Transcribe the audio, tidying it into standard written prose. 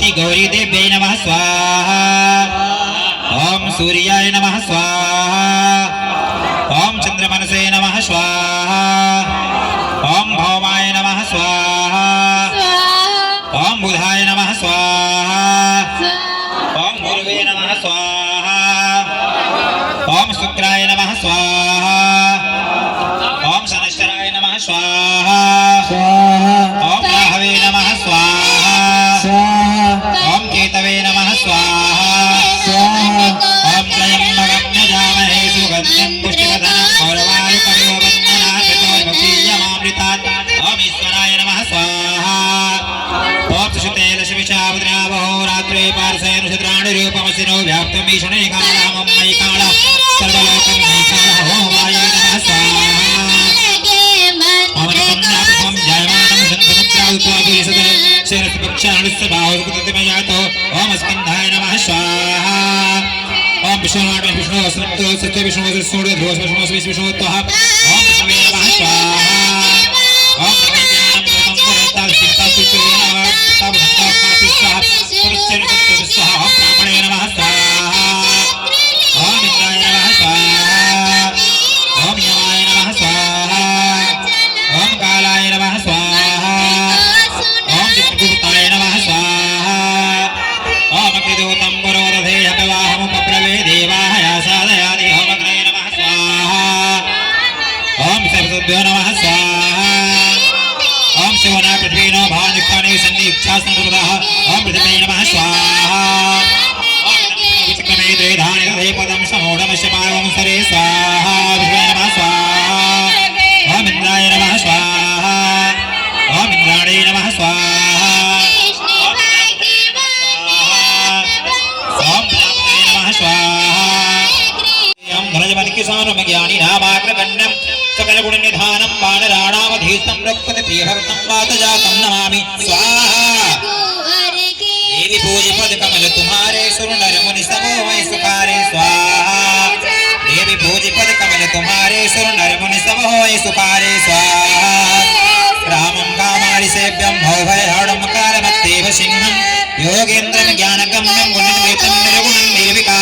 श्री गौरी देव्यै नमः स्वाहा ओम सूर्याय नमः स्वाहा ओम चंद्रमनसे नमः स्वाहा ओम भौमाय नमः स्वाहा ओम बुधाय नमः स्वाहा ओम गुरुवे नमः स्वाहा ओम शुक्राय नमः स्वाहा ओम शनैश्चराय नमः स्वाहा ओम राहवे नमः स्वाहा ओम केतवे नमः स्वाहा ओम त्र्यंबकं सुगंधिं पुष्टिवर्धनम् और्वारुकमिव वन्दनात् चतुर्मुखीयमामृतात् ओम ईश्वराय नमः स्वाहा ओम सुषुते दशविशावद्रावहोरात्रे पार्श्वेऽनुषद्राणि रूपमसिनो व्याप्तं भीषणे कालः मयि कालः सर्वलोकं मयि कालः ओम वायुवे नमः स्वाहा ओम नमः जयमानं सन्तमुद्रावुत्वाभिसदने शेरस्पक्षाणस्य बाहुस्कृतिमयातो ओम स्कन्धाय नमः स्वाहा ओम विष्णुनाथ विष्णु वसंतो सत्य विष्णु सूर्य ध्रुव विष्णु विष्णु त्वः ओम विष्णुवे नमः स्वाहा ओम ज्ञानं प्रथम परता चित्ता सुचेना तब भक्ता स्वाहा पुरुषेण तत्व स्वाहा ओम ब्राह्मणे नमः स्वाहा ओम इंद्राय नमः स्वाहा ओम यमाय नमः स्वाहा ओम कालाय नमः स्वाहा ओम चित्रगुप्ताय नमः स्वाहा ओम अग्निदूतं पुरोदधे हपवाहमुपब्रवे देवाय साधयादि ओम अग्ने नमः स्वाहा ओम सर्वभ्यो नमः स्वाहा ओम शिवना पृथ्वीनो भानुष्ठाने सन्निक्षासंकृतः ओम पृथ्वी नमः स्वाहा ओम विचक्रमे द्वेधानि तथे पदं समूढमस्य पावं सरे स्वाहा विष्णवे नमः स्वाहा ओम इंद्राय नमः स्वाहा ओम इंद्राणे नमः स्वाहा ओम प्रजापतये नमः स्वाहा ओम धनजवनिकिसानं ज्ञानी नामाग्रगण्यं सकलगुणनिधानं वानराणामधीस्तं रघुपति प्रियभक्तं वातजातं नमामि स्वाहा देवी पूज्य पद कमल तुम्हारे सुर नर मुनि समो वै सुखारे स्वाहा देवी पूज्य पद कमल तुम्हारे सुर नर मुनि समो वै सुखारे स्वाहा रामं कामारि सेव्यं भवभयहरणं कालमत्तेव सिंहं योगेन्द्रं ज्ञानगम्यं गुणनिर्मितं निर्गुणं निर्विकारं